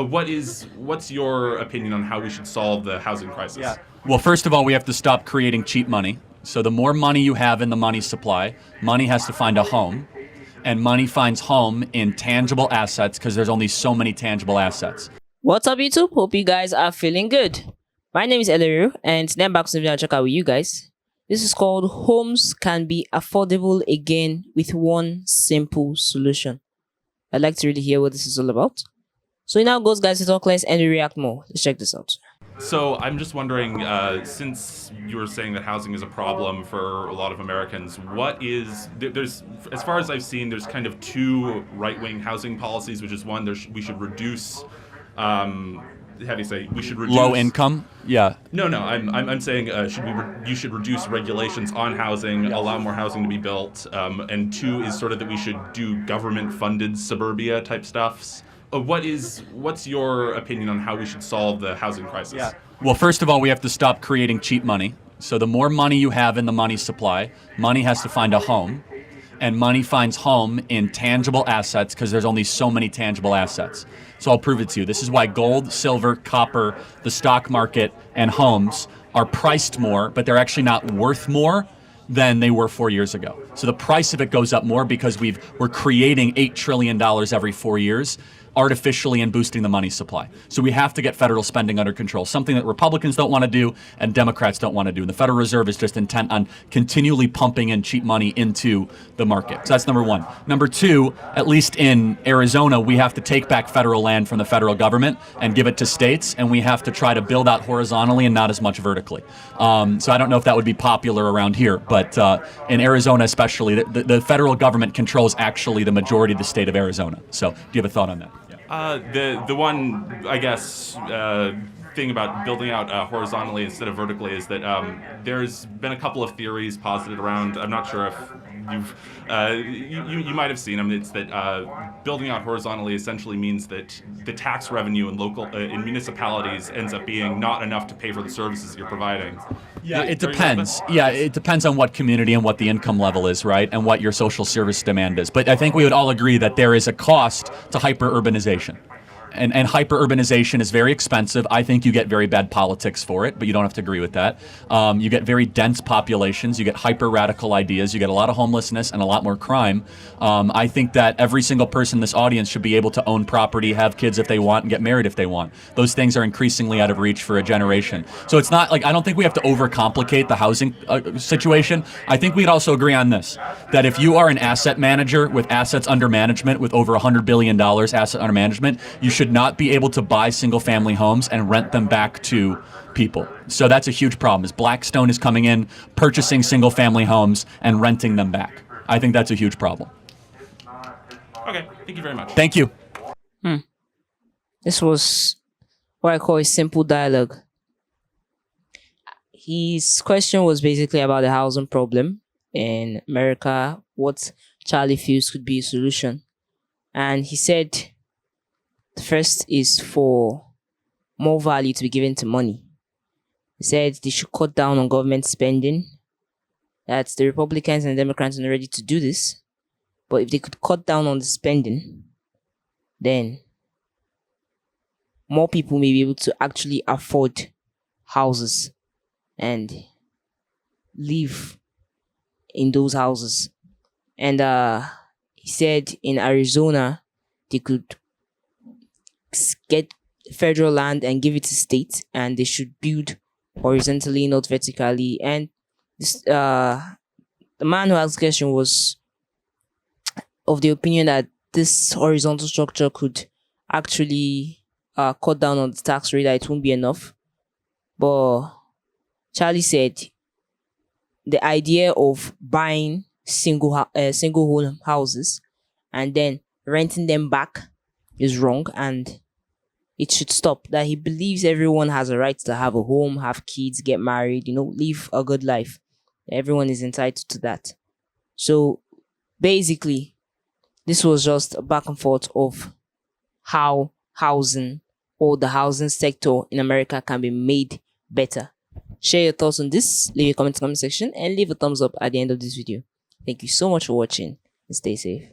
What's your opinion on how we should solve the housing crisis? Yeah. Well, first of all, we have to stop creating cheap money. So the more money you have in the money supply, money has to find a home. And money finds home in tangible assets because there's only so many tangible assets. What's up, YouTube? Hope you guys are feeling good. My name is Eleru, and today I'm back to video check out with you guys. This is called Homes Can Be Affordable Again with One Simple Solution. I'd like to really hear what this is all about. So it now goes, guys, to talk less and we react more. Let's check this out. So I'm just wondering, since you were saying that housing is a problem for a lot of Americans, there's, as far as I've seen, there's kind of two right-wing housing policies, which is one, we should reduce, how do you say, we should reduce... Low income? Yeah. No, I'm saying you should reduce regulations on housing, allow more housing to be built, and two is sort of that we should do government-funded suburbia type stuffs. What's your opinion on how we should solve the housing crisis? Yeah. Well, first of all, we have to stop creating cheap money. So the more money you have in the money supply, money has to find a home. And money finds home in tangible assets because there's only so many tangible assets. So I'll prove it to you. This is why gold, silver, copper, the stock market, and homes are priced more, but they're actually not worth more than they were 4 years ago. So the price of it goes up more because we're creating $8 trillion every 4 years artificially and boosting the money supply. So we have to get federal spending under control, something that Republicans don't want to do and Democrats don't want to do. And the Federal Reserve is just intent on continually pumping in cheap money into the market. So that's number one. Number two, at least in Arizona, we have to take back federal land from the federal government and give it to states, and we have to try to build out horizontally and not as much vertically. So I don't know if that would be popular around here, but in Arizona especially, the federal government controls actually the majority of the state of Arizona. So do you have a thought on that? The one, I guess, thing about building out horizontally instead of vertically is that there's been a couple of theories posited around. I'm not sure if you might have seen them. It's that building out horizontally essentially means that the tax revenue in in municipalities ends up being not enough to pay for the services you're providing. Yeah, it depends. Yeah, it depends on what community and what the income level is, right? And what your social service demand is. But I think we would all agree that there is a cost to hyper-urbanization. And hyper-urbanization is very expensive. I think you get very bad politics for it, but you don't have to agree with that. You get very dense populations. You get hyper-radical ideas. You get a lot of homelessness and a lot more crime. I think that every single person in this audience should be able to own property, have kids if they want, and get married if they want. Those things are increasingly out of reach for a generation. So it's not like, I don't think we have to overcomplicate the housing situation. I think we'd also agree on this, that if you are an asset manager with assets under management, with over $100 billion asset under management, you should not be able to buy single-family homes and rent them back to people. So that's a huge problem. Is Blackstone is coming in, purchasing single-family homes and renting them back. I think that's a huge problem. Okay, thank you very much. Thank you. This was what I call a simple dialogue. His question was basically about the housing problem in America, what Charlie feels could be a solution. And he said the first is for more value to be given to money. He said they should cut down on government spending. That the Republicans and Democrats are not ready to do this. But if they could cut down on the spending, then more people may be able to actually afford houses and live in those houses. And he said in Arizona, they could get federal land and give it to states, and they should build horizontally, not vertically. And this, the man who asked the question was of the opinion that this horizontal structure could actually cut down on the tax rate, that it won't be enough. But Charlie said the idea of buying single home houses and then renting them back is wrong, and it should stop. That he believes everyone has a right to have a home, have kids, get married, live a good life. Everyone is entitled to that. So basically, this was just a back and forth of how housing or the housing sector in America can be made better. Share your thoughts on this, leave a comment in the comment section, and leave a thumbs up at the end of this video. Thank you so much for watching, and stay safe.